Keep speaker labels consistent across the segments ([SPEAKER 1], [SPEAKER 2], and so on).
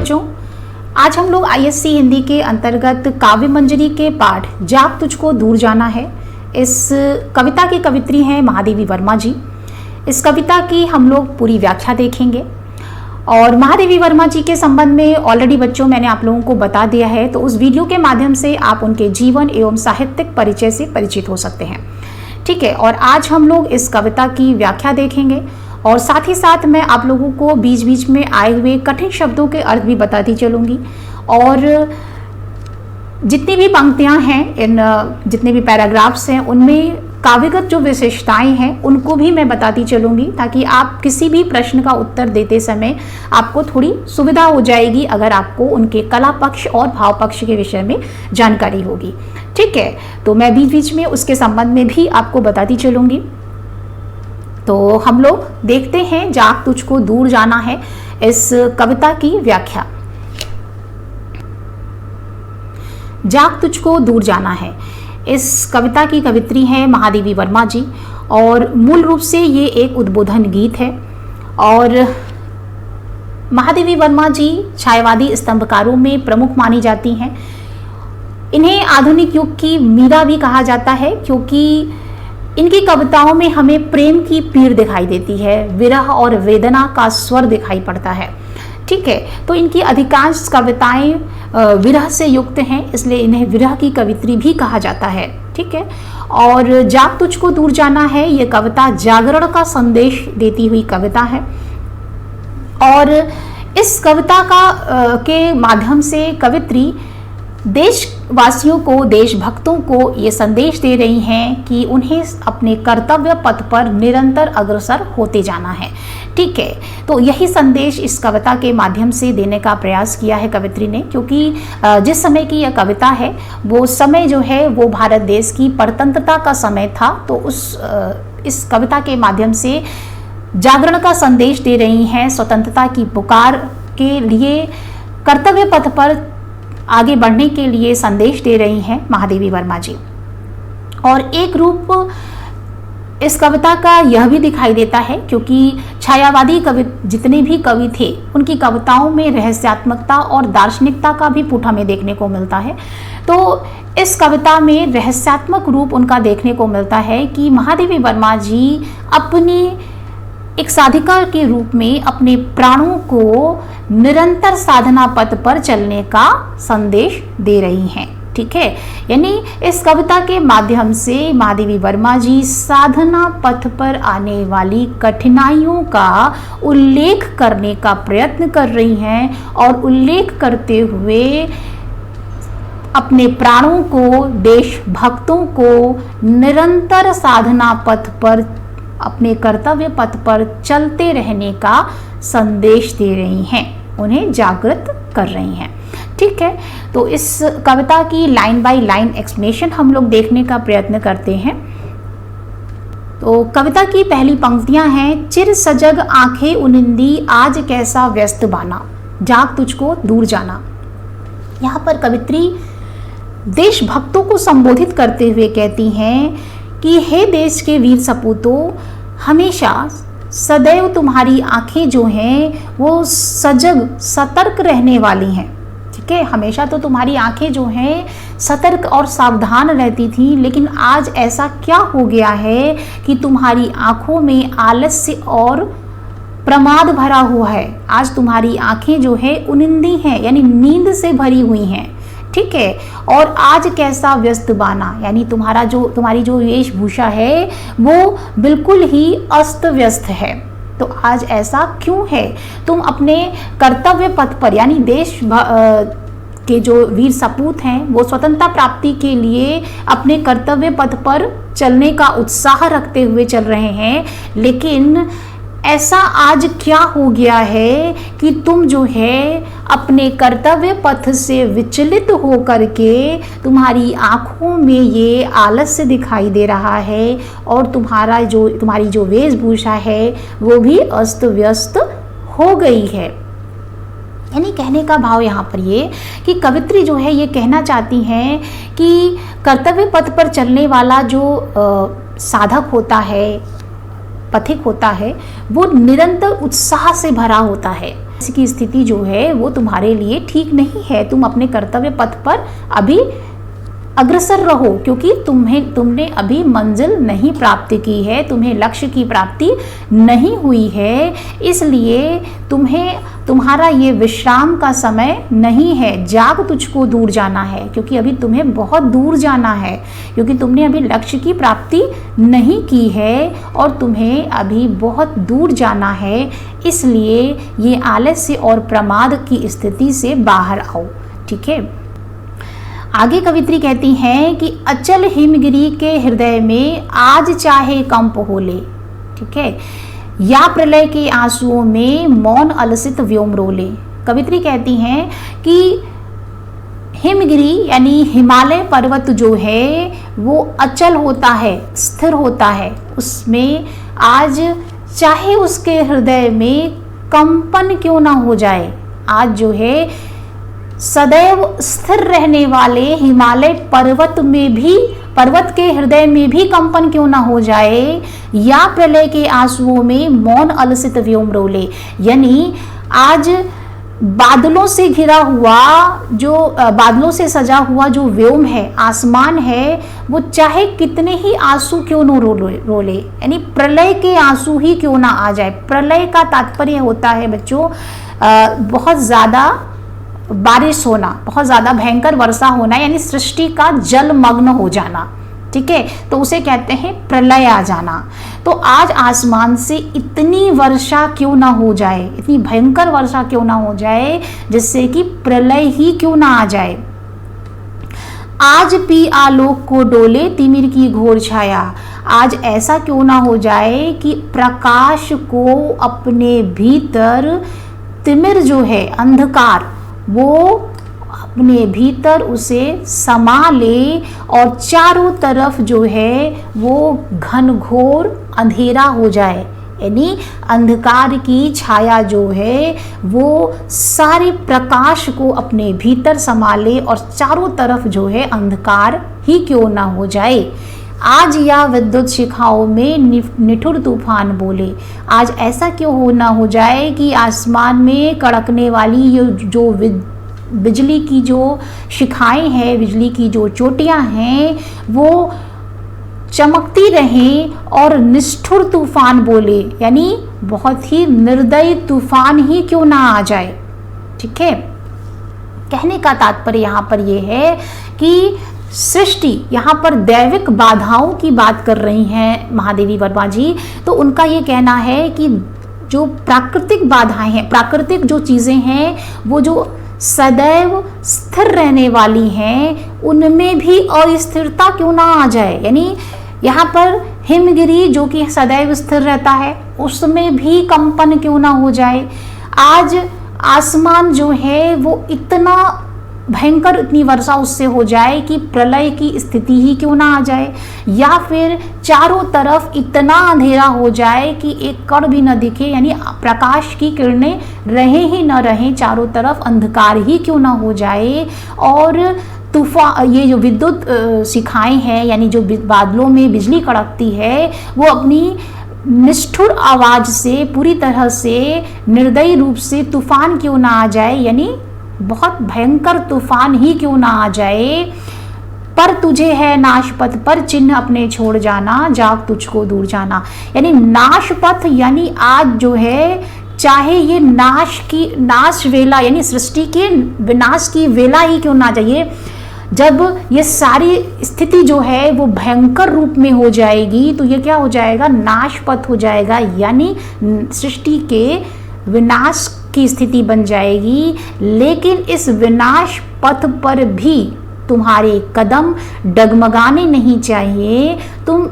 [SPEAKER 1] बच्चों, आज हम लोग आईएससी हिंदी के अंतर्गत काव्य मंजरी के पाठ जाग तुझको दूर जाना है। इस कविता की कवित्री हैं महादेवी वर्मा जी। इस कविता की हम लोग पूरी व्याख्या देखेंगे और महादेवी वर्मा जी के संबंध में ऑलरेडी बच्चों मैंने आप लोगों को बता दिया है, तो उस वीडियो के माध्यम से आप उनके जीवन एवं साहित्यिक परिचय से परिचित हो सकते हैं। ठीक है, और आज हम लोग इस कविता की व्याख्या देखेंगे और साथ ही साथ मैं आप लोगों को बीच बीच में आए हुए कठिन शब्दों के अर्थ भी बताती चलूँगी और जितनी भी पंक्तियाँ हैं, इन जितने भी पैराग्राफ्स हैं, उनमें काव्यगत जो विशेषताएं हैं उनको भी मैं बताती चलूँगी, ताकि आप किसी भी प्रश्न का उत्तर देते समय आपको थोड़ी सुविधा हो जाएगी अगर आपको उनके कला पक्ष और भाव पक्ष के विषय में जानकारी होगी। ठीक है, तो मैं बीच बीच में उसके संबंध में भी आपको बताती चलूँगी। तो हम लोग देखते हैं जाग तुझको दूर जाना है इस कविता की व्याख्या। जाग तुझको दूर जाना है, इस कविता की कवित्री हैं महादेवी वर्मा जी और मूल रूप से ये एक उद्बोधन गीत है। और महादेवी वर्मा जी छायावादी स्तंभकारों में प्रमुख मानी जाती हैं। इन्हें आधुनिक युग की मीरा भी कहा जाता है, क्योंकि इनकी कविताओं में हमें प्रेम की पीड़ दिखाई देती है, विरह और वेदना का स्वर दिखाई पड़ता है। ठीक है, तो इनकी अधिकांश कविताएं विरह से युक्त हैं, इसलिए इन्हें विरह की कवित्री भी कहा जाता है। ठीक है, और जाग तुझको दूर जाना है ये कविता जागरण का संदेश देती हुई कविता है और इस कविता के माध्यम से कवित्री देशवासियों को, देशभक्तों को ये संदेश दे रही हैं कि उन्हें अपने कर्तव्य पथ पर निरंतर अग्रसर होते जाना है। ठीक है, तो यही संदेश इस कविता के माध्यम से देने का प्रयास किया है कवित्री ने, क्योंकि जिस समय की यह कविता है वो समय जो है वो भारत देश की परतंत्रता का समय था। तो इस कविता के माध्यम से जागरण का संदेश दे रही हैं, स्वतंत्रता की पुकार के लिए, कर्तव्य पथ पर आगे बढ़ने के लिए संदेश दे रही हैं महादेवी वर्मा जी। और एक रूप इस कविता का यह भी दिखाई देता है, क्योंकि छायावादी कवि जितने भी कवि थे उनकी कविताओं में रहस्यात्मकता और दार्शनिकता का भी पुट हमें देखने को मिलता है। तो इस कविता में रहस्यात्मक रूप उनका देखने को मिलता है कि महादेवी वर्मा जी अपनी एक साधिका के रूप में अपने प्राणों को निरंतर साधना पथ पर चलने का संदेश दे रही हैं। ठीक है, यानी इस कविता के माध्यम से महादेवी वर्मा जी साधना पथ पर आने वाली कठिनाइयों का उल्लेख करने का प्रयत्न कर रही हैं और उल्लेख करते हुए अपने प्राणों को, देशभक्तों को निरंतर साधना पथ पर, अपने कर्तव्य पथ पर चलते रहने का संदेश दे रही हैं, उन्हें जागृत कर रही हैं। ठीक है, तो इस कविता की लाइन बाय लाइन एक्सप्लेनेशन हम लोग देखने का प्रयत्न करते हैं। तो कविता की पहली पंक्तियां हैं, चिर सजग आंखें उनिंदी आज कैसा व्यस्त बाना, जाग तुझको दूर जाना। यहाँ पर कवित्री देशभक्तों को संबोधित करते हुए कहती हैं कि हे देश के वीर सपूतों, हमेशा सदैव तुम्हारी आंखें जो हैं वो सजग, सतर्क रहने वाली हैं। ठीक है, हमेशा तो तुम्हारी आंखें जो हैं सतर्क और सावधान रहती थी, लेकिन आज ऐसा क्या हो गया है कि तुम्हारी आंखों में आलस्य और प्रमाद भरा हुआ है। आज तुम्हारी आंखें जो है उनिंदी हैं, यानी नींद से भरी हुई हैं। ठीक है, और आज कैसा व्यस्त बाना, यानी तुम्हारी जो वेशभूषा है वो बिल्कुल ही अस्त व्यस्त है। तो आज ऐसा क्यों है? तुम अपने कर्तव्य पथ पर, यानी देश के जो वीर सपूत हैं वो स्वतंत्रता प्राप्ति के लिए अपने कर्तव्य पथ पर चलने का उत्साह रखते हुए चल रहे हैं, लेकिन ऐसा आज क्या हो गया है कि तुम जो है अपने कर्तव्य पथ से विचलित हो करके तुम्हारी आँखों में ये आलस्य दिखाई दे रहा है और तुम्हारी जो वेशभूषा है वो भी अस्त व्यस्त हो गई है। यानी कहने का भाव यहाँ पर ये कि कवित्री जो है ये कहना चाहती हैं कि कर्तव्य पथ पर चलने वाला जो साधक होता है, पथिक होता है वो निरंतर उत्साह से भरा होता है। इसकी स्थिति जो है वो तुम्हारे लिए ठीक नहीं है। तुम अपने कर्तव्य पथ पर अभी अग्रसर रहो, क्योंकि तुमने अभी मंजिल नहीं प्राप्त की है, तुम्हें लक्ष्य की प्राप्ति नहीं हुई है, इसलिए तुम्हारा ये विश्राम का समय नहीं है। जाग तुझको दूर जाना है, क्योंकि अभी तुम्हें बहुत दूर जाना है, क्योंकि तुमने अभी लक्ष्य की प्राप्ति नहीं की है और तुम्हें अभी बहुत दूर जाना है। इसलिए ये आलस्य और प्रमाद की स्थिति से बाहर आओ। ठीक है, आगे कवित्री कहती हैं कि अचल हिमगिरी के हृदय में आज चाहे कंप हो ले। ठीक है, या प्रलय के आंसुओं में मौन अलसित व्योम रोले। कवित्री कहती हैं कि हिमगिरी यानी हिमालय पर्वत जो है वो अचल होता है, स्थिर होता है, उसमें आज चाहे उसके हृदय में कंपन क्यों ना हो जाए, आज जो है सदैव स्थिर रहने वाले हिमालय पर्वत के हृदय में भी कंपन क्यों ना हो जाए, या प्रलय के आंसुओं में मौन अलसित व्योम रोले। यानी आज बादलों से घिरा हुआ बादलों से सजा हुआ जो व्योम है, आसमान है, वो चाहे कितने ही आंसू क्यों न रोले, यानी प्रलय के आंसू ही क्यों ना आ जाए। प्रलय का तात्पर्य होता है बच्चों बहुत ज़्यादा बारिश होना, बहुत ज़्यादा भयंकर वर्षा होना, यानी सृष्टि का जलमग्न हो जाना। ठीक है, तो उसे कहते हैं प्रलय आ जाना। तो आज आसमान से इतनी वर्षा क्यों ना हो जाए, इतनी भयंकर वर्षा क्यों ना हो जाए जिससे कि प्रलय ही क्यों ना आ जाए। आज पी आलोक को डोले तिमिर की घोर छाया। आज ऐसा क्यों ना हो जाए कि प्रकाश को अपने भीतर तिमिर जो है, अंधकार, वो अपने भीतर उसे समा ले और चारों तरफ जो है वो घनघोर अंधेरा हो जाए। यानी अंधकार की छाया जो है वो सारे प्रकाश को अपने भीतर समा ले और चारों तरफ जो है अंधकार ही क्यों ना हो जाए। आज या विद्युत शिखाओं में निठुर तूफान बोले। आज ऐसा क्यों ना हो जाए कि आसमान में कड़कने वाली जो बिजली की जो शिखाएं हैं, बिजली की जो चोटियां हैं, वो चमकती रहें और निष्ठुर तूफान बोले, यानी बहुत ही निर्दयी तूफान ही क्यों ना आ जाए। ठीक है, कहने का तात्पर्य यहाँ पर यह है कि सृष्टि, यहाँ पर दैविक बाधाओं की बात कर रही हैं महादेवी वर्मा जी। तो उनका ये कहना है कि जो प्राकृतिक बाधाएं हैं, प्राकृतिक जो चीज़ें हैं, वो जो सदैव स्थिर रहने वाली हैं, उनमें भी अस्थिरता क्यों ना आ जाए। यानी यहाँ पर हिमगिरी जो कि सदैव स्थिर रहता है, उसमें भी कंपन क्यों ना हो जाए। आज आसमान जो है वो इतना भयंकर, इतनी वर्षा उससे हो जाए कि प्रलय की स्थिति ही क्यों ना आ जाए, या फिर चारों तरफ इतना अंधेरा हो जाए कि एक कण भी न दिखे, यानी प्रकाश की किरणें रहे ही न रहें, चारों तरफ अंधकार ही क्यों ना हो जाए। और तूफान, ये जो विद्युत शिखाएं हैं, यानी जो बादलों में बिजली कड़कती है, वो अपनी निष्ठुर आवाज से पूरी तरह से निर्दयी रूप से तूफान क्यों ना आ जाए, यानी बहुत भयंकर तूफान ही क्यों ना आ जाए। पर तुझे है नाशपथ पर चिन्ह अपने छोड़ जाना, जाग तुझको दूर जाना। यानी नाशपथ, यानी आज जो है चाहे ये नाश वेला, यानी सृष्टि के विनाश की वेला ही क्यों ना जाइए, जब ये सारी स्थिति जो है वो भयंकर रूप में हो जाएगी, तो ये क्या हो जाएगा, नाशपथ हो जाएगा, यानी सृष्टि के विनाश की स्थिति बन जाएगी। लेकिन इस विनाश पथ पर भी तुम्हारे कदम डगमगाने नहीं चाहिए। तुम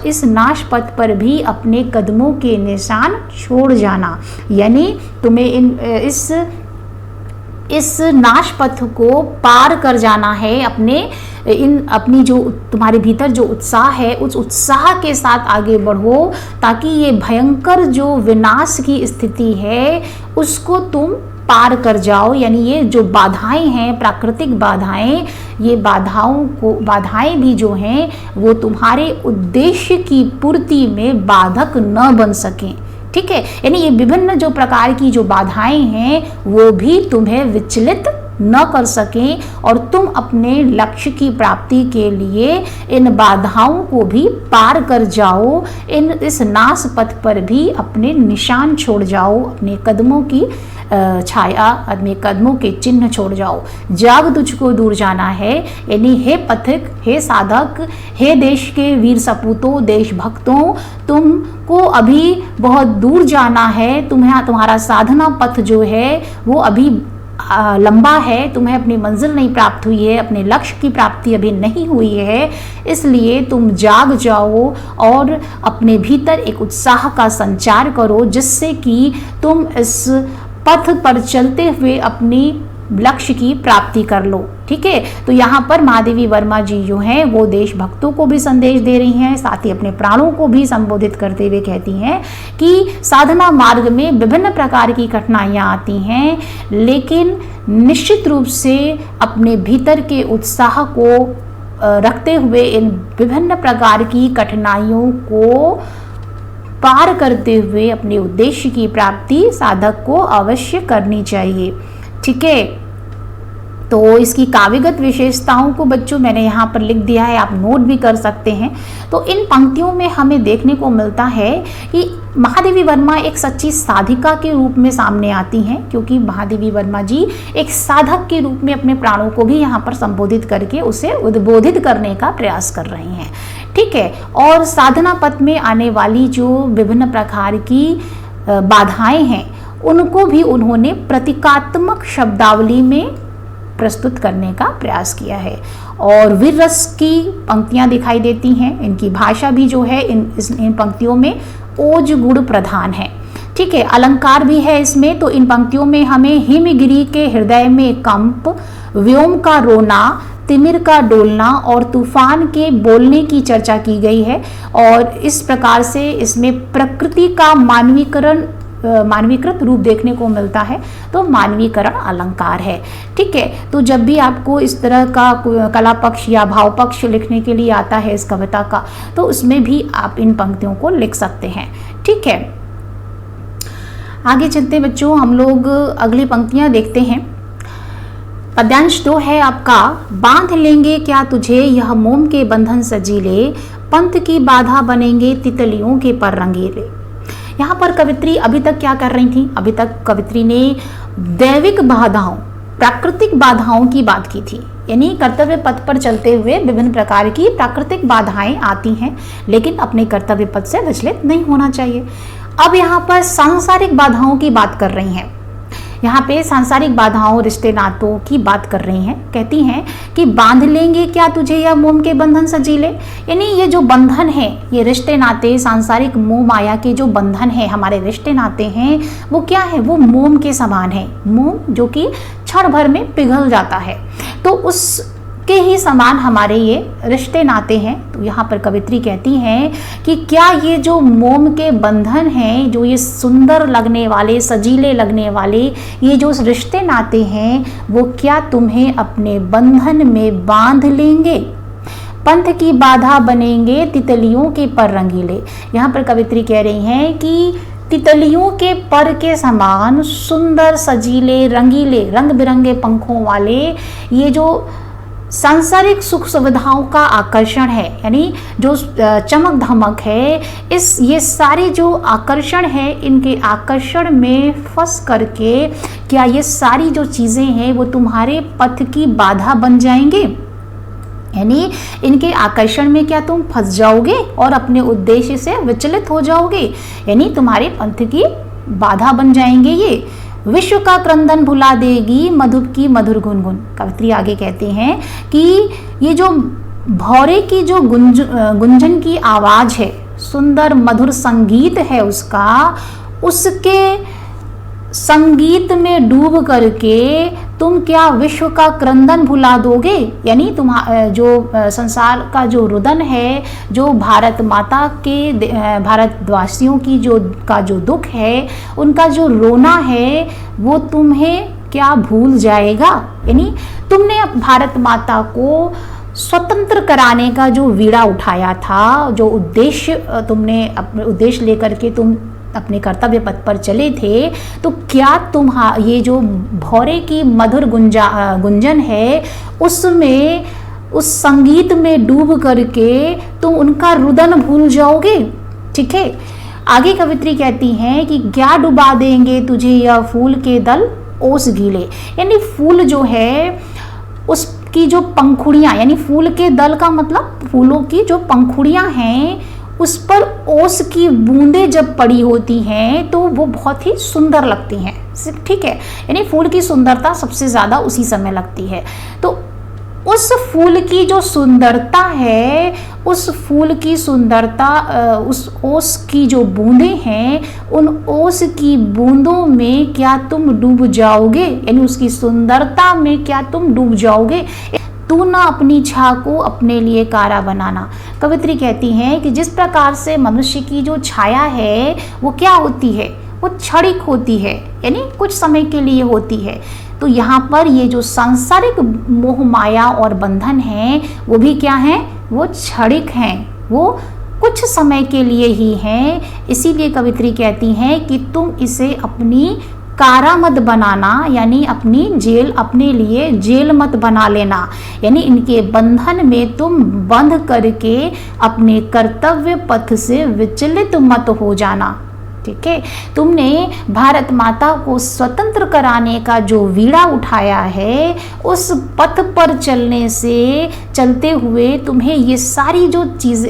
[SPEAKER 1] इस नाश पथ पर भी अपने कदमों के निशान छोड़ जाना, यानी तुम्हें इस नाश पथ को पार कर जाना है। अपनी जो तुम्हारे भीतर जो उत्साह है, उस उत्साह के साथ आगे बढ़ो, ताकि ये भयंकर जो विनाश की स्थिति है उसको तुम पार कर जाओ। यानी ये जो बाधाएं हैं, प्राकृतिक बाधाएं, ये बाधाएं भी जो हैं वो तुम्हारे उद्देश्य की पूर्ति में बाधक न बन सकें। ठीक है, यानी ये विभिन्न जो प्रकार की जो बाधाएं हैं वो भी तुम्हें विचलित न कर सकें और तुम अपने लक्ष्य की प्राप्ति के लिए इन बाधाओं को भी पार कर जाओ। इस नाश पथ पर भी अपने निशान छोड़ जाओ, अपने कदमों की छाया, अपने कदमों के चिन्ह छोड़ जाओ। जब तुझको दूर जाना है, यानी हे पथिक, हे साधक, हे देश के वीर सपूतों, देशभक्तों, तुमको अभी बहुत दूर जाना है। तुम्हारा साधना पथ जो है वो अभी लंबा है, तुम्हें अपनी मंजिल नहीं प्राप्त हुई है, अपने लक्ष्य की प्राप्ति अभी नहीं हुई है। इसलिए तुम जाग जाओ और अपने भीतर एक उत्साह का संचार करो, जिससे कि तुम इस पथ पर चलते हुए अपनी लक्ष्य की प्राप्ति कर लो। ठीक है, तो यहाँ पर महादेवी वर्मा जी जो हैं वो देशभक्तों को भी संदेश दे रही हैं, साथ ही अपने प्राणों को भी संबोधित करते हुए कहती हैं कि साधना मार्ग में विभिन्न प्रकार की कठिनाइयाँ आती हैं, लेकिन निश्चित रूप से अपने भीतर के उत्साह को रखते हुए इन विभिन्न प्रकार की कठिनाइयों को पार करते हुए अपने उद्देश्य की प्राप्ति साधक को अवश्य करनी चाहिए। ठीक है, तो इसकी काव्यगत विशेषताओं को बच्चों मैंने यहाँ पर लिख दिया है, आप नोट भी कर सकते हैं। तो इन पंक्तियों में हमें देखने को मिलता है कि महादेवी वर्मा एक सच्ची साधिका के रूप में सामने आती हैं, क्योंकि महादेवी वर्मा जी एक साधक के रूप में अपने प्राणों को भी यहाँ पर संबोधित करके उसे उद्बोधित करने का प्रयास कर रही हैं। ठीक है, और साधना पथ में आने वाली जो विभिन्न प्रकार की बाधाएं हैं उनको भी उन्होंने प्रतीकात्मक शब्दावली में प्रस्तुत करने का प्रयास किया है। और वीर रस की पंक्तियां दिखाई देती हैं, इनकी भाषा भी जो है इन पंक्तियों में ओज गुण प्रधान है। ठीक है, अलंकार भी है इसमें। तो इन पंक्तियों में हमें हिमगिरी के हृदय में कंप, व्योम का रोना, तिमिर का डोलना और तूफान के बोलने की चर्चा की गई है। और इस प्रकार से इसमें प्रकृति का मानवीकृत रूप देखने को मिलता है, तो मानवीकरण अलंकार है। ठीक है, तो जब भी आपको इस तरह का कला पक्ष या भाव पक्ष लिखने के लिए आता है इस कविता का, तो उसमें भी आप इन पंक्तियों को लिख सकते हैं। ठीक है, आगे चलते बच्चों, हम लोग अगली पंक्तियां देखते हैं। पद्यांश 2 है आपका, बांध लेंगे क्या तुझे यह मोम के बंधन सजीले, पंथ की बाधा बनेंगे तितलियों के पर रंगीले। यहाँ पर कवित्री अभी तक क्या कर रही थी? अभी तक कवित्री ने दैविक बाधाओं, प्राकृतिक बाधाओं की बात की थी, यानी कर्तव्य पथ पर चलते हुए विभिन्न प्रकार की प्राकृतिक बाधाएं आती हैं, लेकिन अपने कर्तव्य पथ से विचलित नहीं होना चाहिए। अब यहाँ पर सांसारिक बाधाओं की बात कर रही हैं। यहाँ पे सांसारिक बाधाओं, रिश्ते नातों की बात कर रही हैं। कहती हैं कि बांध लेंगे क्या तुझे या मोम के बंधन सजीले, यानी ये जो बंधन है, ये रिश्ते नाते, सांसारिक मोह माया के जो बंधन है, हमारे रिश्ते नाते हैं, वो क्या है? वो मोम के समान है। मोम जो कि क्षण भर में पिघल जाता है, तो उस के ही समान हमारे ये रिश्ते नाते हैं। तो यहाँ पर कवित्री कहती हैं कि क्या ये जो मोम के बंधन हैं, जो ये सुंदर लगने वाले, सजीले लगने वाले ये जो रिश्ते नाते हैं, वो क्या तुम्हें अपने बंधन में बांध लेंगे? पंथ की बाधा बनेंगे तितलियों के पर रंगीले। यहाँ पर कवित्री कह रही हैं कि तितलियों के पर के समान सुंदर, सजीले, रंगीले, रंग बिरंगे पंखों वाले ये जो सांसारिक सुख सुविधाओं का आकर्षण है, यानी जो चमक धमक है, ये सारे जो आकर्षण है, इनके आकर्षण में फंस करके क्या ये सारी जो चीज़ें हैं वो तुम्हारे पथ की बाधा बन जाएंगे? यानी इनके आकर्षण में क्या तुम फंस जाओगे और अपने उद्देश्य से विचलित हो जाओगे, यानी तुम्हारे पंथ की बाधा बन जाएंगे। ये विश्व का क्रंदन भुला देगी मधुप की मधुर गुनगुन। कवित्री आगे कहते हैं कि ये जो भौरे की जो गुंजन की आवाज़ है, सुंदर मधुर संगीत है उसका, उसके संगीत में डूब करके तुम क्या विश्व का क्रंदन भुला दोगे, यानी तुम जो संसार का जो रुदन है, जो भारत माता के भारतवासियों की जो दुख है, उनका जो रोना है, वो तुम्हें क्या भूल जाएगा। यानी तुमने भारत माता को स्वतंत्र कराने का जो बीड़ा उठाया था, जो उद्देश्य तुमने अपने उद्देश्य लेकर के तुम अपने कर्तव्य पथ पर चले थे, तो क्या तुम ये जो भौरे की मधुर गुंजन है, उसमें उस संगीत में डूब करके तुम उनका रुदन भूल जाओगे। ठीक है, आगे कवित्री कहती हैं कि क्या डुबा देंगे तुझे यह फूल के दल ओस गीले। यानी फूल जो है उसकी जो पंखुड़ियाँ, यानी फूल के दल का मतलब फूलों की जो पंखुड़ियाँ हैं, उस पर ओस की बूंदें जब पड़ी होती हैं तो वो बहुत ही सुंदर लगती हैं। ठीक है, यानी फूल की सुंदरता सबसे ज़्यादा उसी समय लगती है। तो उस फूल की जो सुंदरता है, उस फूल की सुंदरता, उस ओस की जो बूंदें हैं, उन ओस की बूंदों में क्या तुम डूब जाओगे, यानी उसकी सुंदरता में क्या तुम डूब जाओगे। तू ना अपनी छा को अपने लिए कारा बनाना। कवित्री कहती हैं कि जिस प्रकार से मनुष्य की जो छाया है वो क्या होती है, वो क्षणिक होती है, यानी कुछ समय के लिए होती है। तो यहाँ पर ये जो सांसारिक मोह माया और बंधन हैं, वो भी क्या हैं, वो क्षणिक हैं, वो कुछ समय के लिए ही हैं। इसीलिए कवित्री कहती हैं कि तुम इसे अपनी कारा मत बनाना, यानी अपनी जेल, अपने लिए जेल मत बना लेना, यानी इनके बंधन में तुम बंध करके अपने कर्तव्य पथ से विचलित मत हो जाना। ठीक है, तुमने भारत माता को स्वतंत्र कराने का जो बीड़ा उठाया है, उस पथ पर चलते हुए तुम्हें ये सारी जो चीज़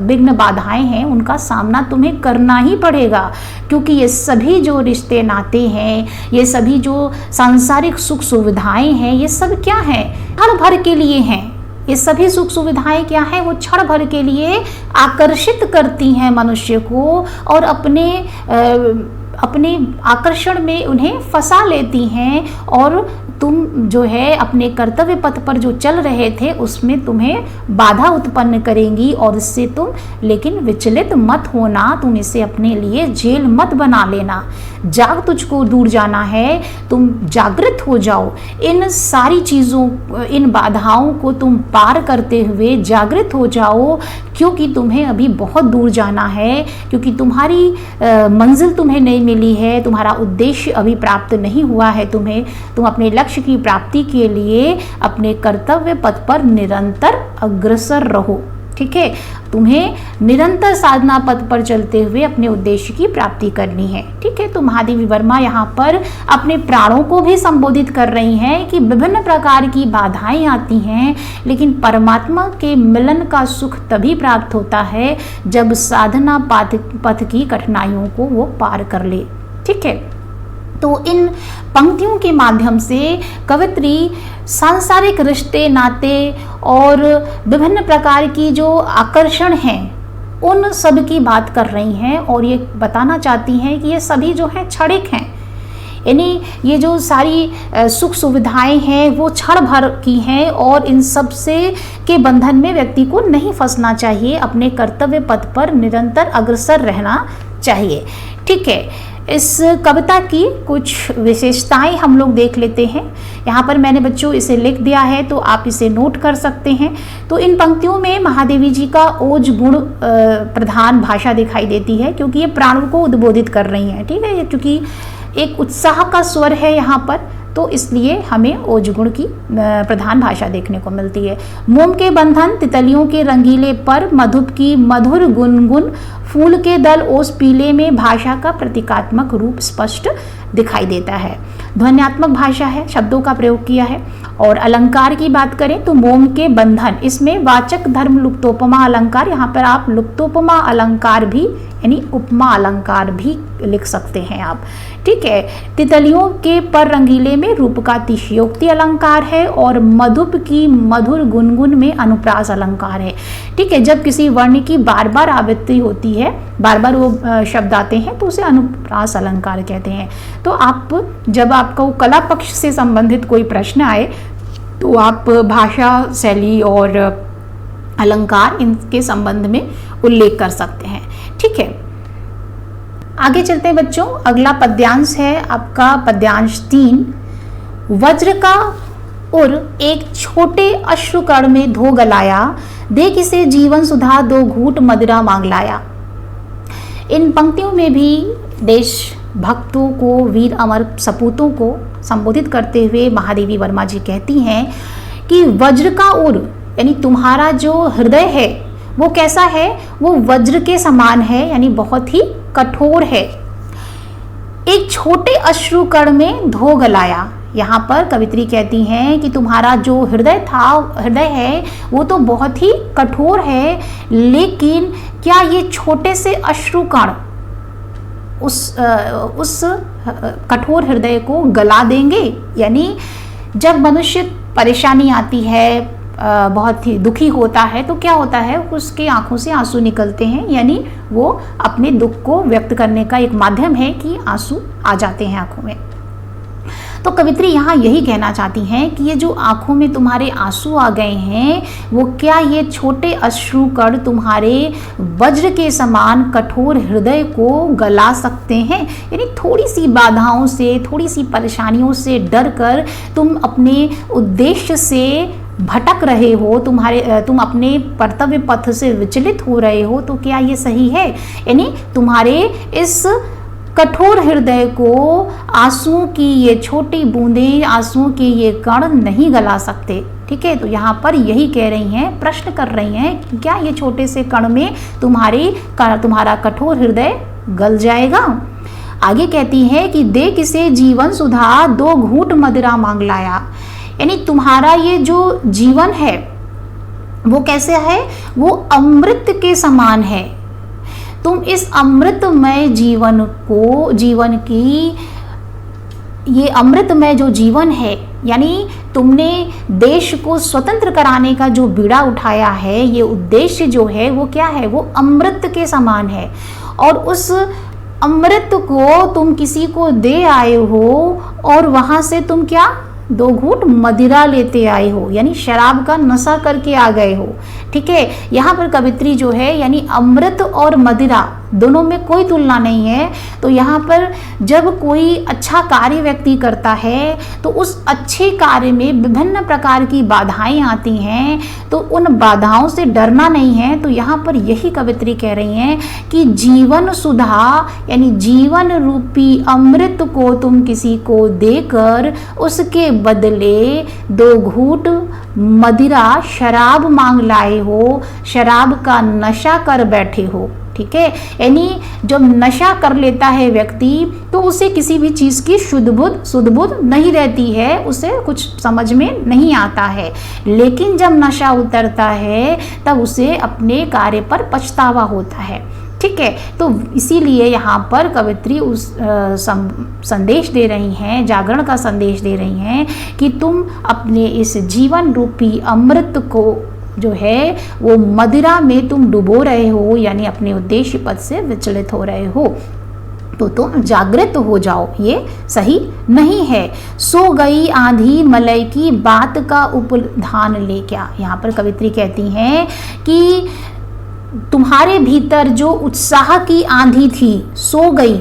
[SPEAKER 1] विघ्न बाधाएं हैं, उनका सामना तुम्हें करना ही पड़ेगा। क्योंकि ये सभी जो रिश्ते नाते हैं, ये सभी जो सांसारिक सुख सुविधाएं हैं, ये सब क्या हैं, क्षण भर के लिए हैं। ये सभी सुख सुविधाएं क्या है, वो क्षण भर के लिए आकर्षित करती हैं मनुष्य को और अपने आकर्षण में उन्हें फंसा लेती हैं। और तुम जो है अपने कर्तव्य पथ पर जो चल रहे थे उसमें तुम्हें बाधा उत्पन्न करेंगी और इससे तुम लेकिन विचलित मत होना, तुम इसे अपने लिए जेल मत बना लेना। जाग तुझको दूर जाना है, तुम जागृत हो जाओ। इन सारी चीज़ों, इन बाधाओं को तुम पार करते हुए जागृत हो जाओ, क्योंकि तुम्हें अभी बहुत दूर जाना है, क्योंकि तुम्हारी मंजिल तुम्हें नहीं मिली है, तुम्हारा उद्देश्य अभी प्राप्त नहीं हुआ है। तुम अपने लक्ष्य की प्राप्ति के लिए अपने कर्तव्य पथ पर निरंतर अग्रसर रहो। ठीक है, तुम्हें निरंतर साधना पथ पर चलते हुए अपने उद्देश्य की प्राप्ति करनी है। ठीक है, तो महादेवी वर्मा यहाँ पर अपने प्राणों को भी संबोधित कर रही हैं कि विभिन्न प्रकार की बाधाएं आती हैं, लेकिन परमात्मा के मिलन का सुख तभी प्राप्त होता है जब साधना पथ की कठिनाइयों को वो पार कर ले। ठीक है, तो इन पंक्तियों के माध्यम से कवित्री सांसारिक रिश्ते नाते और विभिन्न प्रकार की जो आकर्षण हैं उन सब की बात कर रही हैं और ये बताना चाहती हैं कि ये सभी जो हैं क्षणिक हैं, यानी ये जो सारी सुख सुविधाएं हैं वो क्षण भर की हैं और इन सब से के बंधन में व्यक्ति को नहीं फंसना चाहिए, अपने कर्तव्य पथ पर निरंतर अग्रसर रहना चाहिए। ठीक है, इस कविता की कुछ विशेषताएं हम लोग देख लेते हैं। यहाँ पर मैंने बच्चों इसे लिख दिया है तो आप इसे नोट कर सकते हैं। तो इन पंक्तियों में महादेवी जी का ओज गुण प्रधान भाषा दिखाई देती है, क्योंकि ये प्राणों को उद्बोधित कर रही हैं। ठीक है, क्योंकि एक उत्साह का स्वर है यहाँ पर, तो इसलिए हमें ओज गुण की प्रधान भाषा देखने को मिलती है। मोम के बंधन, तितलियों के रंगीले पर, मधुप की मधुर गुनगुन, फूल के दल ओस पीले में भाषा का प्रतीकात्मक रूप स्पष्ट दिखाई देता है। ध्वन्यात्मक भाषा है, शब्दों का प्रयोग किया है। और अलंकार की बात करें तो मोम के बंधन, इसमें वाचक धर्म लुप्तोपमा अलंकार, यहाँ पर आप लुप्तोपमा अलंकार भी यानी उपमा अलंकार भी लिख सकते हैं आप। ठीक है, तितलियों के पर रंगीले में रूप का अतिशयोक्ति अलंकार है और मधुप की मधुर गुनगुन में अनुप्रास अलंकार है। ठीक है, जब किसी वर्ण की बार बार आवृत्ति होती है है, बार बार वो शब्द आते हैं तो उसे अनुप्रास अलंकार कहते हैं। तो आप जब आपको कला पक्ष से संबंधित कोई प्रश्न आए तो आप भाषा शैली और अलंकार इनके संबंध में उल्लेख कर सकते हैं। ठीक है, आगे चलते हैं बच्चों। अगला पद्यांश है आपका पद्यांश 3। वज्र का उर एक छोटे अश्रुकण में धो गलाया, दे किसे जीवन सुधा दो घूंट मदिरा मांग लाया। इन पंक्तियों में भी देश भक्तों को, वीर अमर सपूतों को संबोधित करते हुए महादेवी वर्मा जी कहती हैं कि वज्र का उर यानी तुम्हारा जो हृदय है वो कैसा है, वो वज्र के समान है, यानी बहुत ही कठोर है। एक छोटे अश्रुकण में धो गलाया, यहाँ पर कवित्री कहती हैं कि तुम्हारा जो हृदय है वो तो बहुत ही कठोर है, लेकिन क्या ये छोटे से अश्रुकण उस कठोर हृदय को गला देंगे। यानी जब मनुष्य परेशानी आती है, बहुत ही दुखी होता है, तो क्या होता है, उसके आंखों से आंसू निकलते हैं, यानी वो अपने दुख को व्यक्त करने का एक माध्यम है कि आंसू आ जाते हैं आंखों में। तो कवित्री यहाँ यही कहना चाहती हैं कि ये जो आंखों में तुम्हारे आंसू आ गए हैं, वो क्या ये छोटे अश्रुकण तुम्हारे वज्र के समान कठोर हृदय को गला सकते हैं। यानी थोड़ी सी बाधाओं से, थोड़ी सी परेशानियों से डर कर तुम अपने उद्देश्य से भटक रहे हो, तुम अपने कर्तव्य पथ से विचलित हो रहे हो, तो क्या ये सही है। यानी तुम्हारे इस कठोर हृदय को आंसू की ये छोटी बूंदें, आंसू के ये कण नहीं गला सकते। ठीक है, तो यहाँ पर यही कह रही हैं, प्रश्न कर रही हैं कि क्या ये छोटे से कण में तुम्हारा कठोर हृदय गल जाएगा। आगे कहती है कि दे किसे जीवन सुधा दो घूंट मदिरा मांग लाया। यानी तुम्हारा ये जो जीवन है वो कैसे है, वो अमृत के समान है। तुम इस अमृतमय ये अमृतमय जो जीवन है, यानी तुमने देश को स्वतंत्र कराने का जो बीड़ा उठाया है, ये उद्देश्य जो है वो क्या है, वो अमृत के समान है। और उस अमृत को तुम किसी को दे आए हो और वहां से तुम क्या, दो घूंट मदिरा लेते आए हो, यानी शराब का नशा करके आ गए हो। ठीक है, यहाँ पर कवित्री जो है यानी अमृत और मदिरा दोनों में कोई तुलना नहीं है। तो यहाँ पर जब कोई अच्छा कार्य व्यक्ति करता है तो उस अच्छे कार्य में विभिन्न प्रकार की बाधाएं आती हैं, तो उन बाधाओं से डरना नहीं है। तो यहाँ पर यही कवित्री कह रही हैं कि जीवन सुधा यानी जीवन रूपी अमृत को तुम किसी को देकर उसके बदले दो घूंट मदिरा शराब मांग लाए हो, शराब का नशा कर बैठे हो। ठीक है, यानी जब नशा कर लेता है व्यक्ति तो उसे किसी भी चीज़ की शुद्ध बुद्ध नहीं रहती है, उसे कुछ समझ में नहीं आता है। लेकिन जब नशा उतरता है तब उसे अपने कार्य पर पछतावा होता है। ठीक है, तो इसीलिए यहाँ पर कवित्री उस संदेश दे रही हैं, जागरण का संदेश दे रही हैं कि तुम अपने इस जीवन रूपी अमृत को जो है वो मदिरा में तुम डुबो रहे हो, यानी अपने उद्देश्य पद से विचलित हो रहे हो। तो तुम जागृत हो जाओ, ये सही नहीं है। सो गई आंधी मलय की बात का उपधान ले क्या। यहाँ पर कवित्री कहती हैं कि तुम्हारे भीतर जो उत्साह की आंधी थी सो गई,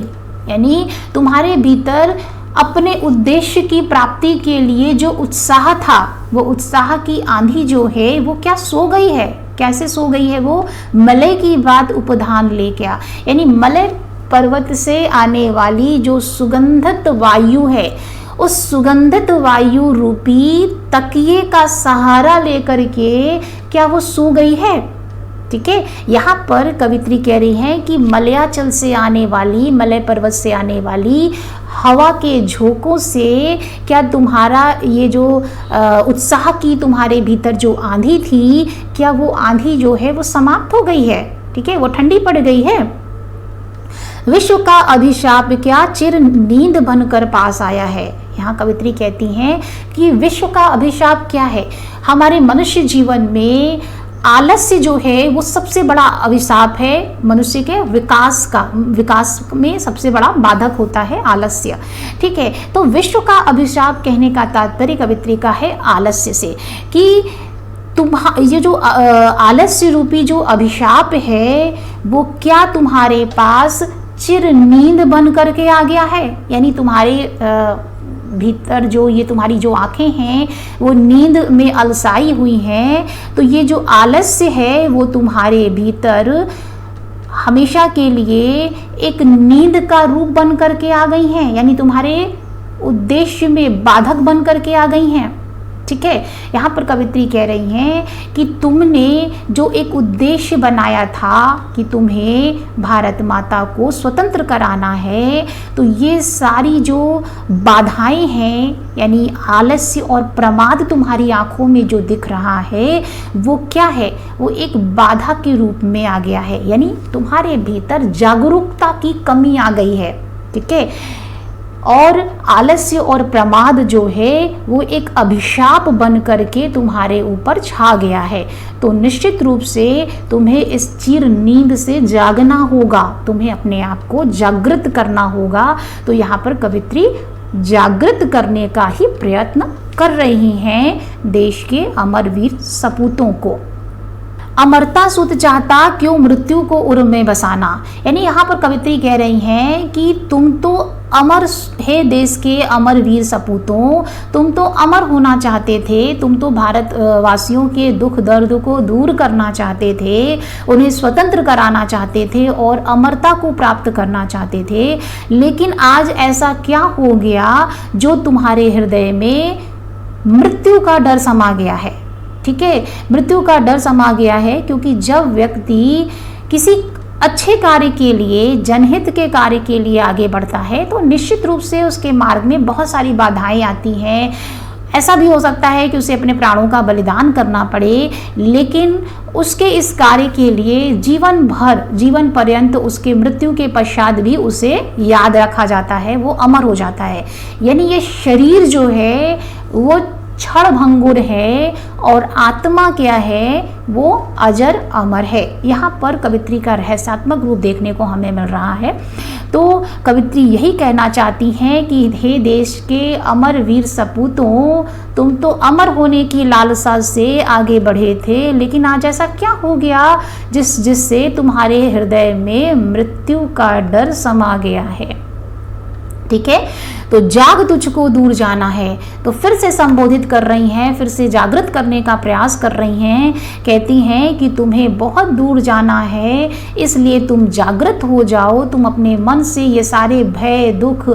[SPEAKER 1] यानी तुम्हारे भीतर अपने उद्देश्य की प्राप्ति के लिए जो उत्साह था, वो उत्साह की आंधी जो है वो क्या सो गई है। कैसे सो गई है वो, मलय की बात उपधान ले क्या, यानी मलय पर्वत से आने वाली जो सुगंधित वायु है, उस सुगंधित वायु रूपी तकिए का सहारा लेकर के क्या वो सो गई है। ठीक है, यहाँ पर कवित्री कह रही है कि मलयाचल से आने वाली, मलय पर्वत से आने वाली हवा के झोंकों से क्या तुम्हारा ये जो उत्साह की तुम्हारे भीतर जो आंधी थी, क्या वो आंधी जो है वो समाप्त हो गई है। ठीक है, वो ठंडी पड़ गई है। विश्व का अभिशाप क्या चिर नींद बनकर पास आया है। यहाँ कवित्री कहती हैं कि विश्व का अभिशाप क्या है, हमारे मनुष्य जीवन में आलस्य जो है वो सबसे बड़ा अभिशाप है मनुष्य के विकास में सबसे बड़ा बाधक होता है आलस्य। ठीक है, तो विश्व का अभिशाप कहने का तात्पर्य कवित्री का है आलस्य से, कि ये जो आलस्य रूपी जो अभिशाप है वो क्या तुम्हारे पास चिर नींद बन करके आ गया है, यानी तुम्हारे भीतर जो ये तुम्हारी जो आंखें हैं वो नींद में अलसाई हुई हैं, तो ये जो आलस्य है वो तुम्हारे भीतर हमेशा के लिए एक नींद का रूप बन करके आ गई हैं, यानी तुम्हारे उद्देश्य में बाधक बन करके आ गई हैं। ठीक है, यहाँ पर कवित्री कह रही हैं कि तुमने जो एक उद्देश्य बनाया था कि तुम्हें भारत माता को स्वतंत्र कराना है, तो ये सारी जो बाधाएं हैं, यानी आलस्य और प्रमाद तुम्हारी आंखों में जो दिख रहा है वो क्या है, वो एक बाधा के रूप में आ गया है, यानी तुम्हारे भीतर जागरूकता की कमी आ गई है। ठीक है, और आलस्य और प्रमाद जो है वो एक अभिशाप बन करके तुम्हारे ऊपर छा गया है। तो निश्चित रूप से तुम्हें इस चिर नींद से जागना होगा, तुम्हें अपने आप को जागृत करना होगा। तो यहाँ पर कवित्री जागृत करने का ही प्रयत्न कर रही हैं देश के अमरवीर सपूतों को। अमरता सुत चाहता क्यों मृत्यु को उर में बसाना, यानी यहाँ पर कवित्री कह रही हैं कि तुम तो अमर है देश के अमरवीर सपूतों, तुम तो अमर होना चाहते थे, तुम तो भारत वासियों के दुख दर्द को दूर करना चाहते थे, उन्हें स्वतंत्र कराना चाहते थे और अमरता को प्राप्त करना चाहते थे। लेकिन आज ऐसा क्या हो गया जो तुम्हारे हृदय में मृत्यु का डर समा गया है। ठीक है, मृत्यु का डर समा गया है, क्योंकि जब व्यक्ति किसी अच्छे कार्य के लिए, जनहित के कार्य के लिए आगे बढ़ता है तो निश्चित रूप से उसके मार्ग में बहुत सारी बाधाएं आती हैं। ऐसा भी हो सकता है कि उसे अपने प्राणों का बलिदान करना पड़े, लेकिन उसके इस कार्य के लिए जीवन भर, जीवन पर्यंत, उसके मृत्यु के पश्चात भी उसे याद रखा जाता है, वो अमर हो जाता है। यानी ये शरीर जो है वो क्षण भंगुर है और आत्मा क्या है, वो अजर अमर है। यहाँ पर कवित्री का रहस्यात्मक रूप देखने को हमें मिल रहा है। तो कवित्री यही कहना चाहती हैं कि हे देश के अमर वीर सपूतों, तुम तो अमर होने की लालसा से आगे बढ़े थे, लेकिन आज ऐसा क्या हो गया जिससे तुम्हारे हृदय में मृत्यु का डर समा गया है। ठीक है, तो जाग तुझको दूर जाना है, तो फिर से संबोधित कर रही हैं, फिर से जागृत करने का प्रयास कर रही हैं। कहती हैं कि तुम्हें बहुत दूर जाना है, इसलिए तुम जागृत हो जाओ, तुम अपने मन से ये सारे भय, दुख,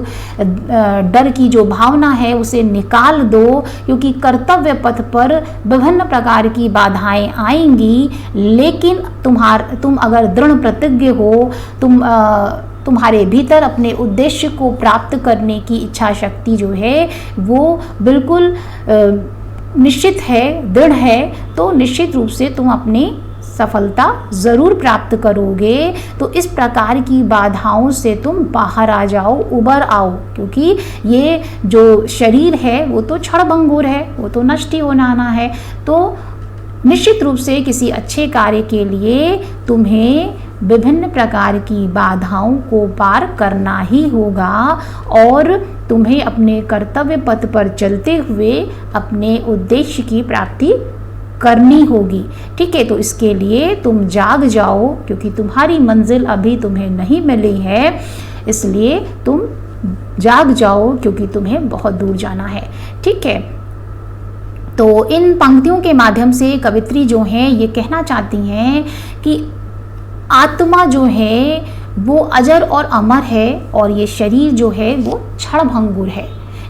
[SPEAKER 1] डर की जो भावना है उसे निकाल दो, क्योंकि कर्तव्य पथ पर विभिन्न प्रकार की बाधाएं आएंगी। लेकिन तुम अगर दृढ़ प्रतिज्ञ हो, तुम्हारे भीतर अपने उद्देश्य को प्राप्त करने की इच्छा शक्ति जो है वो बिल्कुल निश्चित है, दृढ़ है, तो निश्चित रूप से तुम अपनी सफलता ज़रूर प्राप्त करोगे। तो इस प्रकार की बाधाओं से तुम बाहर आ जाओ, उबर आओ, क्योंकि ये जो शरीर है वो तो क्षणभंगुर है, वो तो नष्ट ही होना है। तो निश्चित रूप से किसी अच्छे कार्य के लिए तुम्हें विभिन्न प्रकार की बाधाओं को पार करना ही होगा और तुम्हें अपने कर्तव्य पथ पर चलते हुए अपने उद्देश्य की प्राप्ति करनी होगी। ठीक है, तो इसके लिए तुम जाग जाओ, क्योंकि तुम्हारी मंजिल अभी तुम्हें नहीं मिली है, इसलिए तुम जाग जाओ, क्योंकि तुम्हें बहुत दूर जाना है। ठीक है, तो इन पंक्तियों के माध्यम से कवित्री जो हैं ये कहना चाहती हैं कि आत्मा जो है वो अजर और अमर है और ये शरीर जो है वो क्षणभंगुर है।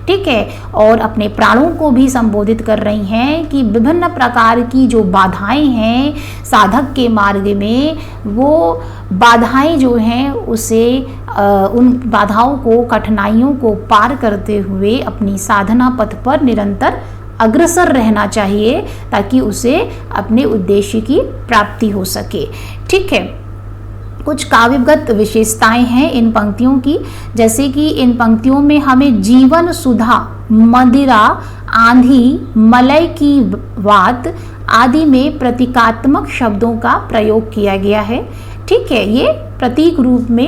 [SPEAKER 1] ठीक है, और अपने प्राणों को भी संबोधित कर रही हैं कि विभिन्न प्रकार की जो बाधाएं हैं साधक के मार्ग में, वो बाधाएं जो हैं उसे उन बाधाओं को, कठिनाइयों को पार करते हुए अपनी साधना पथ पर निरंतर अग्रसर रहना चाहिए, ताकि उसे अपने उद्देश्य की प्राप्ति हो सके। ठीक है, कुछ काव्यगत विशेषताएं हैं इन पंक्तियों की, जैसे कि इन पंक्तियों में हमें जीवन सुधा, मदिरा, आंधी, मलय की बात, आदि में प्रतीकात्मक शब्दों का प्रयोग किया गया है। ठीक है, ये प्रतीक रूप में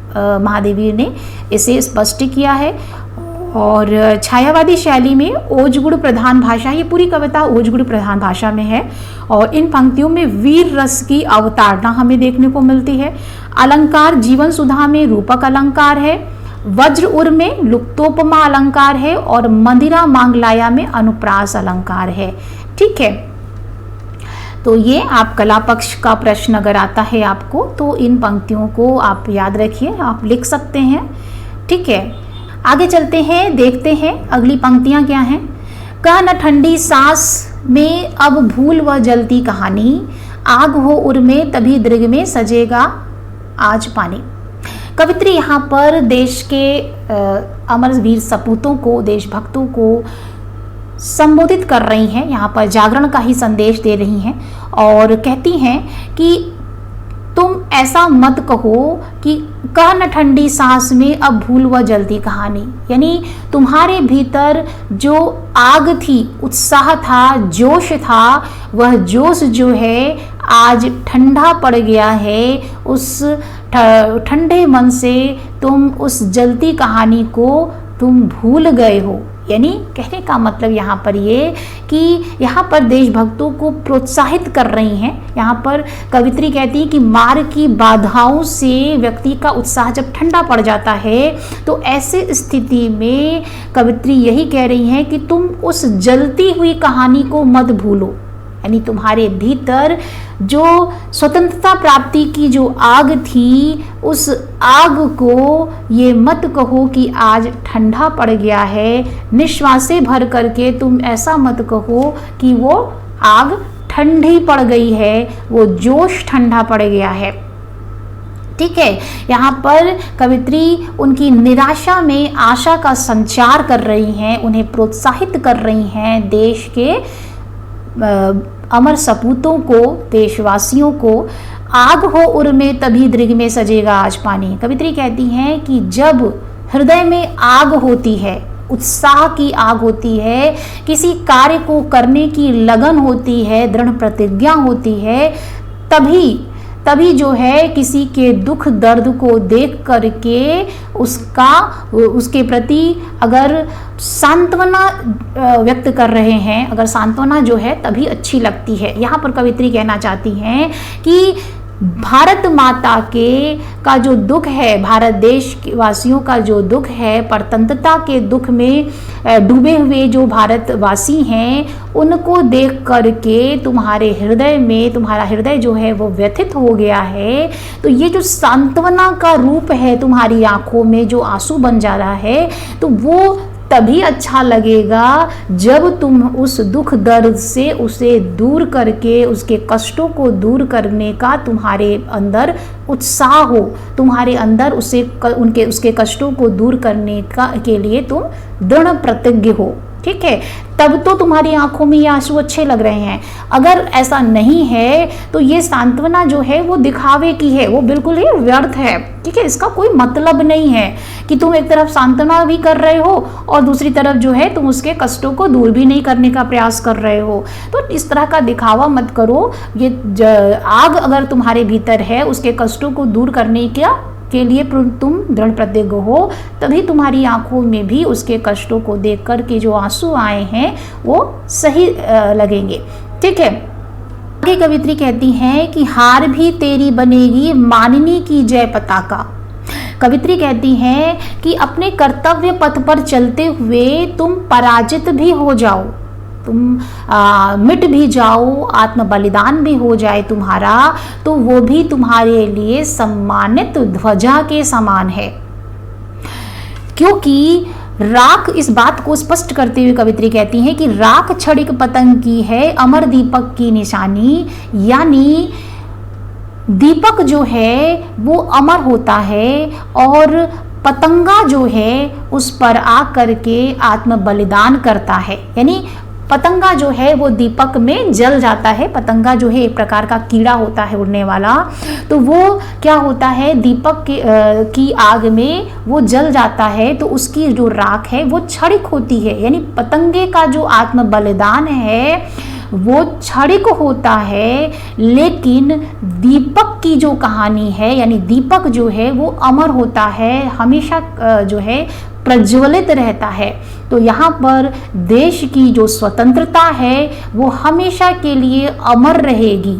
[SPEAKER 1] महादेवी ने इसे स्पष्ट किया है। और छायावादी शैली में ओजगुण प्रधान भाषा, ये पूरी कविता ओजगुण प्रधान भाषा में है और इन पंक्तियों में वीर रस की अवतारणा हमें देखने को मिलती है। अलंकार जीवन सुधा में रूपक अलंकार है, वज्र उर में लुप्तोपमा अलंकार है और मंदिरा मांगलाया में अनुप्रास अलंकार है। ठीक है, तो ये आप कला पक्ष का प्रश्न अगर आता है आपको तो इन पंक्तियों को आप याद रखिए, आप लिख सकते हैं। ठीक है, आगे चलते हैं, देखते हैं अगली पंक्तियां क्या हैं। कह न ठंडी सांस में अब भूल व जलती कहानी, आग हो उर में तभी दृग में सजेगा आज पानी। कवित्री यहाँ पर देश के अमर वीर सपूतों को, देशभक्तों को संबोधित कर रही हैं, यहाँ पर जागरण का ही संदेश दे रही हैं और कहती हैं कि तुम ऐसा मत कहो कि कह न ठंडी सांस में अब भूल व जलती कहानी, यानी तुम्हारे भीतर जो आग थी, उत्साह था, जोश था, वह जोश जो है आज ठंडा पड़ गया है। उस ठंडे मन से तुम उस जलती कहानी को तुम भूल गए हो। यानी कहने का मतलब यहाँ पर ये कि यहाँ पर देशभक्तों को प्रोत्साहित कर रही हैं। यहाँ पर कवित्री कहती है कि मार्ग की बाधाओं से व्यक्ति का उत्साह जब ठंडा पड़ जाता है तो ऐसे स्थिति में कवित्री यही कह रही हैं कि तुम उस जलती हुई कहानी को मत भूलो। यानी तुम्हारे भीतर जो स्वतंत्रता प्राप्ति की जो आग थी, उस आग को ये मत कहो कि आज ठंडा पड़ गया है। निश्वासे भर करके तुम ऐसा मत कहो कि वो आग ठंडी पड़ गई है, वो जोश ठंडा पड़ गया है। ठीक है, यहाँ पर कवित्री उनकी निराशा में आशा का संचार कर रही हैं, उन्हें प्रोत्साहित कर रही हैं। देश के अमर सपूतों को, देशवासियों को, आग हो उर में तभी दृग में सजेगा आज पानी। कवित्री कहती हैं कि जब हृदय में आग होती है, उत्साह की आग होती है, किसी कार्य को करने की लगन होती है, दृढ़ प्रतिज्ञा होती है, तभी जो है किसी के दुख दर्द को देख करके उसके प्रति अगर सांत्वना व्यक्त कर रहे हैं, अगर सांत्वना जो है तभी अच्छी लगती है। यहाँ पर कवित्री कहना चाहती हैं कि भारत माता का जो दुख है, भारत देश वासियों का जो दुख है, परतंत्रता के दुख में डूबे हुए जो भारतवासी हैं, उनको देख करके तुम्हारे हृदय में, तुम्हारा हृदय जो है वो व्यथित हो गया है। तो ये जो सांत्वना का रूप है तुम्हारी आंखों में जो आंसू बन जा रहा है, तो वो तभी अच्छा लगेगा जब तुम उस दुख दर्द से उसे दूर करके, उसके कष्टों को दूर करने का तुम्हारे अंदर उत्साह हो, तुम्हारे अंदर उसके कष्टों को दूर करने के लिए तुम दृढ़ प्रतिज्ञ हो। ठीक है, तब तो तुम्हारी आंखों में ये आंसू अच्छे लग रहे हैं। अगर ऐसा नहीं है तो ये सांत्वना जो है वो दिखावे की है, वो बिल्कुल ही व्यर्थ है। ठीक है, इसका कोई मतलब नहीं है कि तुम एक तरफ सांत्वना भी कर रहे हो और दूसरी तरफ जो है तुम उसके कष्टों को दूर भी नहीं करने का प्रयास कर रहे हो। तो इस तरह का दिखावा मत करो। ये आग अगर तुम्हारे भीतर है, उसके कष्टों को दूर करने के लिए तुम दृढ़ प्रतिज्ञ हो, तभी तुम्हारी आंखों में भी उसके कष्टों को देख कर के जो आंसू आए हैं वो सही लगेंगे। ठीक है, आगे कवित्री कहती हैं कि हार भी तेरी बनेगी मानिनी की जय पताका। कवित्री कहती हैं कि अपने कर्तव्य पथ पर चलते हुए तुम पराजित भी हो जाओ, तुम मिट भी जाओ, आत्म बलिदान भी हो जाए तुम्हारा, तो वो भी तुम्हारे लिए सम्मानित ध्वजा के समान है। क्योंकि राख, इस बात को स्पष्ट करते हुए कवित्री कहती हैं कि राख क्षणिक पतंग की है अमर दीपक की निशानी। यानी दीपक जो है वो अमर होता है और पतंगा जो है उस पर आ करके आत्म बलिदान करता है। यानी पतंगा जो है वो दीपक में जल जाता है। पतंगा जो है एक प्रकार का कीड़ा होता है उड़ने वाला, तो वो क्या होता है, दीपक की आग में वो जल जाता है, तो उसकी जो राख है वो क्षणिक होती है। यानी पतंगे का जो आत्म बलिदान है वो क्षणिक होता है, लेकिन दीपक की जो कहानी है, यानी दीपक जो है वो अमर होता है, हमेशा जो है प्रज्वलित रहता है। तो यहाँ पर देश की जो स्वतंत्रता है वो हमेशा के लिए अमर रहेगी,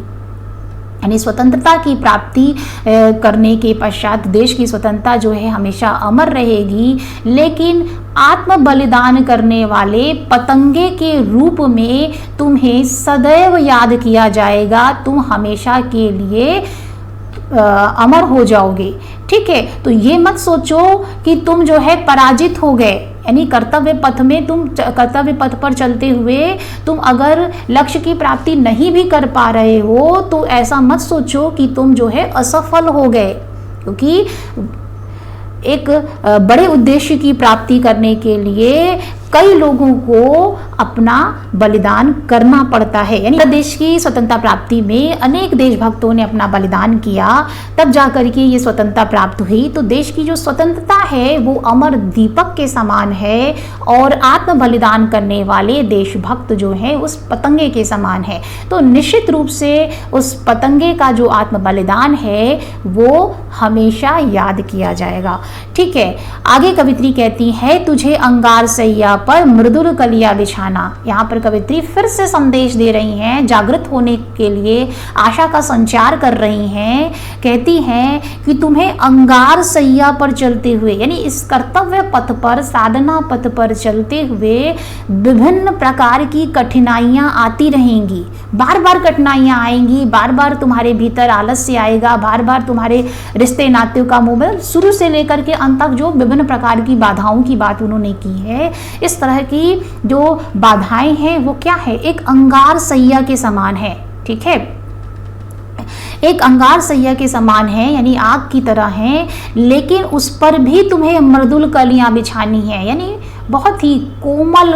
[SPEAKER 1] यानी स्वतंत्रता की प्राप्ति करने के पश्चात देश की स्वतंत्रता जो है हमेशा अमर रहेगी। लेकिन आत्म बलिदान करने वाले पतंगे के रूप में तुम्हें सदैव याद किया जाएगा, तुम हमेशा के लिए अमर हो जाओगे। ठीक है, तो ये मत सोचो कि तुम जो है पराजित हो गए, यानी कर्तव्य पथ में तुम कर्तव्य पथ पर चलते हुए तुम अगर लक्ष्य की प्राप्ति नहीं भी कर पा रहे हो तो ऐसा मत सोचो कि तुम जो है असफल हो गए, क्योंकि एक बड़े उद्देश्य की प्राप्ति करने के लिए कई लोगों को अपना बलिदान करना पड़ता है। यानी देश की स्वतंत्रता प्राप्ति में अनेक देशभक्तों ने अपना बलिदान किया, तब जाकर के ये स्वतंत्रता प्राप्त हुई। तो देश की जो स्वतंत्रता है वो अमर दीपक के समान है और आत्म बलिदान करने वाले देशभक्त जो है उस पतंगे के समान है। तो निश्चित रूप से उस पतंगे का जो आत्म बलिदान है वो हमेशा याद किया जाएगा। ठीक है, आगे कवित्री कहती है, तुझे अंगार सैया पर मृदुल कलिया बिछाना। यहाँ पर कवित्री फिर से संदेश दे रही हैं, जागृत होने के लिए आशा का संचार कर रही हैं। कहती हैं कि तुम्हें अंगार सैया पर चलते हुए, यानी इस कर्तव्य पथ पर, साधना पथ पर चलते हुए विभिन्न प्रकार की कठिनाइयां आती रहेंगी, बार बार कठिनाइयां आएंगी, बार बार तुम्हारे भीतर आलस्य आएगा, बार बार तुम्हारे रिश्ते नाते का मोह, शुरू से लेकर के अंत तक जो विभिन्न प्रकार की बाधाओं की बात उन्होंने की है। इस तरह की जो बाधाएं हैं वो क्या है, एक अंगार सैया के समान है। ठीक है, एक अंगार सैया के समान है, यानी आग की तरह है, लेकिन उस पर भी तुम्हें मृदुल कलियां बिछानी है, यानी बहुत ही कोमल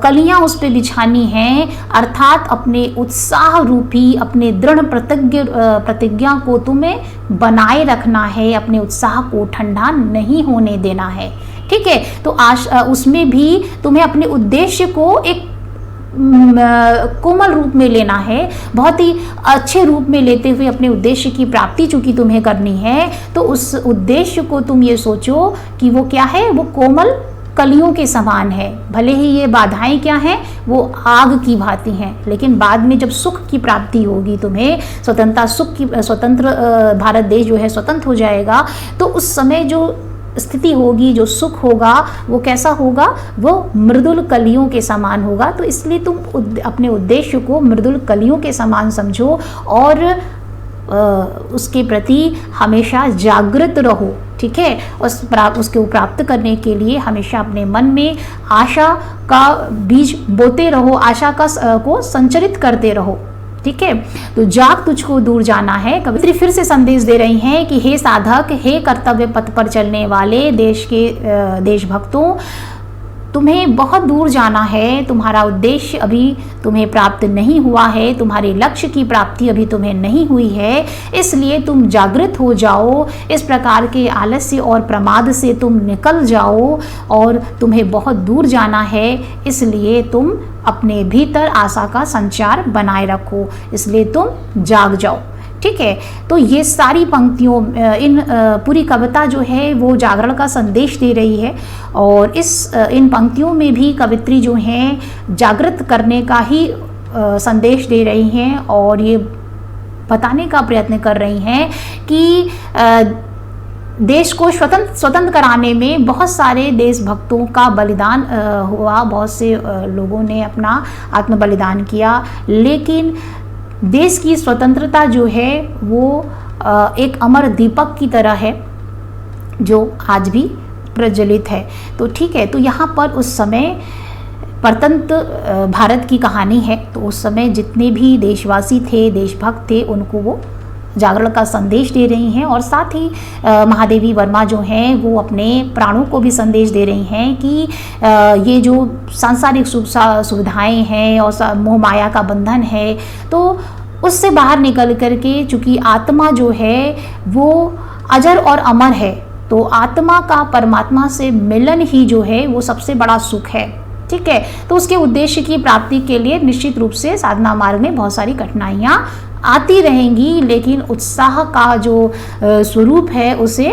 [SPEAKER 1] कलियां उस पर बिछानी हैं। अर्थात अपने उत्साह रूपी, अपने दृढ़ प्रतिज्ञा को तुम्हें बनाए रखना है, अपने उत्साह को ठंडा नहीं होने देना है। ठीक है, तो उसमें भी तुम्हें अपने उद्देश्य को एक कोमल रूप में लेना है, बहुत ही अच्छे रूप में लेते हुए अपने उद्देश्य की प्राप्ति चूंकि तुम्हें करनी है, तो उस उद्देश्य को तुम ये सोचो कि वो क्या है, वो कोमल कलियों के समान है। भले ही ये बाधाएं क्या हैं, वो आग की भांति हैं, लेकिन बाद में जब सुख की प्राप्ति होगी तुम्हें, स्वतंत्र भारत देश जो है स्वतंत्र हो जाएगा, तो उस समय जो स्थिति होगी, जो सुख होगा, वो कैसा होगा, वो मृदुल कलियों के समान होगा। तो इसलिए तुम अपने उद्देश्य को मृदुल कलियों के समान समझो और उसके प्रति हमेशा जागृत रहो। ठीक है, उसको प्राप्त करने के लिए हमेशा अपने मन में आशा का बीज बोते रहो, आशा को संचरित करते रहो। ठीक है, तो जाग तुझको दूर जाना है। कवित्री फिर से संदेश दे रही हैं कि हे साधक, हे कर्तव्य पथ पर चलने वाले देशभक्तों, तुम्हें बहुत दूर जाना है, तुम्हारा उद्देश्य अभी तुम्हें प्राप्त नहीं हुआ है, तुम्हारे लक्ष्य की प्राप्ति अभी तुम्हें नहीं हुई है, इसलिए तुम जागृत हो जाओ, इस प्रकार के आलस्य और प्रमाद से तुम निकल जाओ और तुम्हें बहुत दूर जाना है, इसलिए तुम अपने भीतर आशा का संचार बनाए रखो, इसलिए तुम जाग जाओ। ठीक है, तो ये सारी पंक्तियों, पूरी कविता जो है वो जागरण का संदेश दे रही है और इन पंक्तियों में भी कवित्री जो हैं जागृत करने का ही संदेश दे रही हैं और ये बताने का प्रयत्न कर रही हैं कि देश को स्वतंत्र कराने में बहुत सारे देशभक्तों का बलिदान हुआ, बहुत से लोगों ने अपना आत्म बलिदान किया, लेकिन देश की स्वतंत्रता जो है वो एक अमर दीपक की तरह है जो आज भी प्रज्वलित है। तो ठीक है, तो यहाँ पर उस समय परतंत्र भारत की कहानी है, तो उस समय जितने भी देशवासी थे, देशभक्त थे, उनको वो जागरण का संदेश दे रही हैं और साथ ही महादेवी वर्मा जो हैं वो अपने प्राणों को भी संदेश दे रही हैं कि ये जो सांसारिक सुविधाएं हैं और मोह माया का बंधन है, तो उससे बाहर निकल करके, चूँकि आत्मा जो है वो अजर और अमर है, तो आत्मा का परमात्मा से मिलन ही जो है वो सबसे बड़ा सुख है। ठीक है। तो उसके उद्देश्य की प्राप्ति के लिए निश्चित रूप से साधना मार्ग में बहुत सारी कठिनाइयाँ आती रहेंगी, लेकिन उत्साह का जो स्वरूप है उसे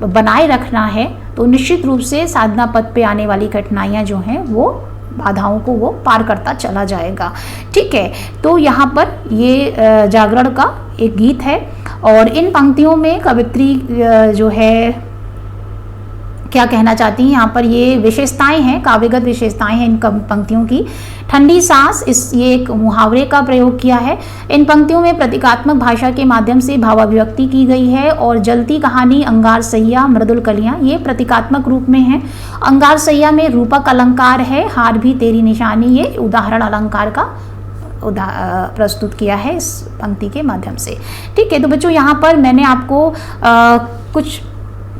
[SPEAKER 1] बनाए रखना है। तो निश्चित रूप से साधना पथ पे आने वाली कठिनाइयाँ जो हैं वो बाधाओं को वो पार करता चला जाएगा, ठीक है। तो यहाँ पर ये जागरण का एक गीत है और इन पंक्तियों में कवित्री जो है क्या कहना चाहती हैं, यहाँ पर ये विशेषताएं हैं, काव्यगत विशेषताएं हैं इन पंक्तियों की। ठंडी सांस, ये एक मुहावरे का प्रयोग किया है। इन पंक्तियों में प्रतीकात्मक भाषा के माध्यम से भावाभिव्यक्ति की गई है और जलती कहानी, अंगार सैया, मृदुल कलियां, ये प्रतीकात्मक रूप में है। अंगार सैया में रूपक अलंकार है, हार भी तेरी निशानी, ये उदाहरण अलंकार का प्रस्तुत किया है इस पंक्ति के माध्यम से, ठीक है। तो बच्चों यहाँ पर मैंने आपको कुछ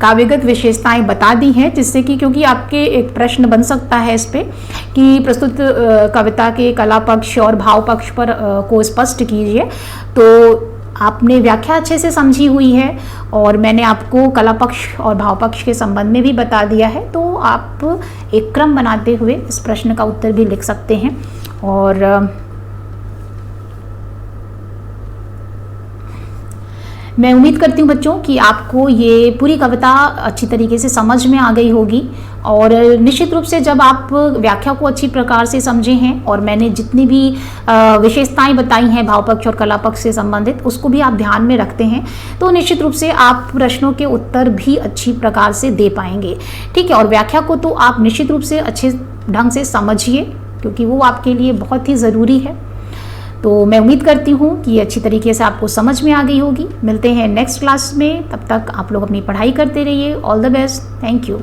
[SPEAKER 1] काव्यगत विशेषताएं बता दी हैं, जिससे कि क्योंकि आपके एक प्रश्न बन सकता है इस पे कि प्रस्तुत कविता के कला पक्ष और भाव पक्ष पर को स्पष्ट कीजिए। तो आपने व्याख्या अच्छे से समझी हुई है और मैंने आपको कला पक्ष और भाव पक्ष के संबंध में भी बता दिया है। तो आप एक क्रम बनाते हुए इस प्रश्न का उत्तर भी लिख सकते हैं। और मैं उम्मीद करती हूँ बच्चों कि आपको ये पूरी कविता अच्छी तरीके से समझ में आ गई होगी और निश्चित रूप से जब आप व्याख्या को अच्छी प्रकार से समझे हैं और मैंने जितनी भी विशेषताएं बताई हैं भाव पक्ष और कला पक्ष से संबंधित, उसको भी आप ध्यान में रखते हैं, तो निश्चित रूप से आप प्रश्नों के उत्तर भी अच्छी प्रकार से दे पाएंगे, ठीक है। और व्याख्या को तो आप निश्चित रूप से अच्छे ढंग से समझिए, क्योंकि वो आपके लिए बहुत ही ज़रूरी है। तो मैं उम्मीद करती हूँ कि ये अच्छी तरीके से आपको समझ में आ गई होगी। मिलते हैं नेक्स्ट क्लास में, तब तक आप लोग अपनी पढ़ाई करते रहिए। All the best, thank you.